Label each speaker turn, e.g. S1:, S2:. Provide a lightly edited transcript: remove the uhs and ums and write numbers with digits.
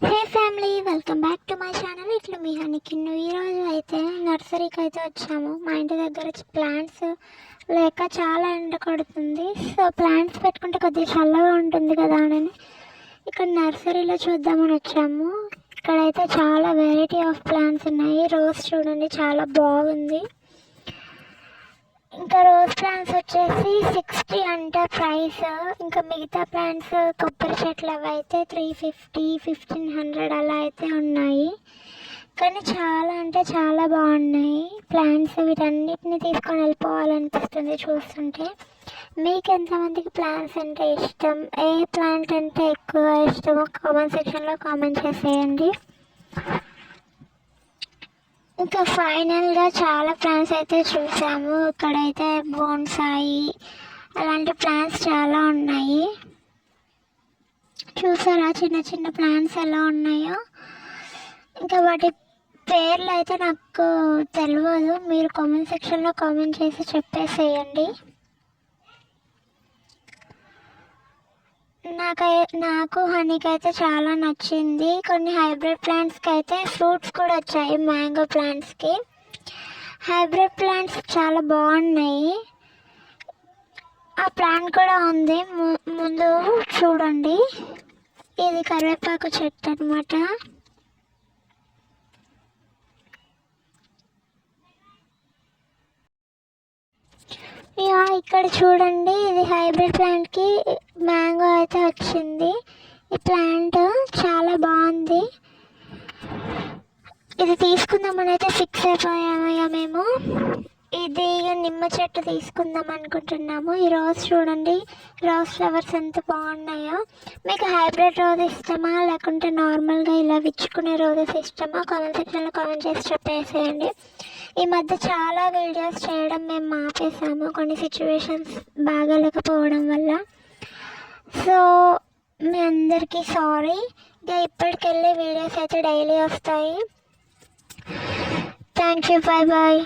S1: Hey family, welcome back to my channel. ఇట్లా మీ హనీకిన్ను. ఈరోజు అయితే నర్సరీకి అయితే వచ్చాము. మా ఇంటి దగ్గర ప్లాంట్స్ లేక చాలా ఎండ కొడుతుంది. సో ప్లాంట్స్ పెట్టుకుంటే కొద్దిగా చల్లగా ఉంటుంది కదా అని ఇక్కడ నర్సరీలో చూద్దామని వచ్చాము. ఇక్కడైతే చాలా వెరైటీ ఆఫ్ ప్లాంట్స్ ఉన్నాయి. రోజ్ చూడండి, చాలా బాగుంది. ఇంకా రోజ్ ప్లాంట్స్ వచ్చేసి 60 అంటే ప్రైస్. ఇంకా మిగతా ప్లాంట్స్ కొబ్బరి చెట్లు అవి అయితే 350, 1500 అలా అయితే ఉన్నాయి. కానీ చాలా అంటే చాలా బాగున్నాయి ప్లాంట్స్. వీటన్నిటిని తీసుకొని వెళ్ళిపోవాలనిపిస్తుంది చూస్తుంటే. మీకు ఎంతమందికి ప్లాంట్స్ అంటే ఇష్టం, ఏ ప్లాంట్ అంటే ఎక్కువ ఇష్టమో కామెంట్ సెక్షన్లో కామెంట్ చేసేయండి. ఇంకా ఫైనల్గా చాలా ప్లాంట్స్ అయితే చూసాము. ఇక్కడైతే బోన్సాయి అలాంటి ప్లాంట్స్ చాలా ఉన్నాయి. చూసారా చిన్న చిన్న ప్లాంట్స్ ఎలా ఉన్నాయో. ఇంకా వాటి పేర్లు అయితే నాకు తెలియదు, మీరు కామెంట్ సెక్షన్లో కామెంట్ చేసి చెప్పేసేయండి. నాకు హనీకి అయితే చాలా నచ్చింది. కొన్ని హైబ్రిడ్ ప్లాంట్స్కి అయితే ఫ్రూట్స్ కూడా వచ్చాయి. మ్యాంగో ప్లాంట్స్కి హైబ్రిడ్ ప్లాంట్స్ చాలా బాగున్నాయి. ఆ ప్లాంట్ కూడా ఉంది ముందు చూడండి. ఇది కరివేపాకు చెట్టు అనమాట. ఇక్కడ చూడండి, ఇది హైబ్రిడ్ ప్లాంట్కి మ్యాంగో అయితే వచ్చింది. ఈ ప్లాంట్ చాలా బాగుంది. ఇది తీసుకుందామని అయితే ఫిక్స్ అయిపోయామయ్యా మేము. ఇది నిమ్మ చెట్టు తీసుకుందాం అనుకుంటున్నాము. ఈ రోజ్ చూడండి, రోజ్ ఫ్లవర్స్ ఎంత బాగున్నాయో. మీకు హైబ్రిడ్ రోజ్ ఇష్టమా లేకుంటే నార్మల్గా ఇలా విచ్చుకునే రోజెస్ ఇష్టమా కామెంట్ సెక్షన్లో కామెంట్ చేసి చెప్పేసేయండి. ఈ మధ్య చాలా వీడియోస్ చేయడం మేము ఆపేసాము, కొన్ని సిచ్యువేషన్స్ బాగాలేకపోవడం వల్ల. సో మీ అందరికీ సారీ. ఇక ఇప్పటికెళ్ళి వీడియోస్ అయితే డైలీ వస్తాయి. Thank you, bye bye.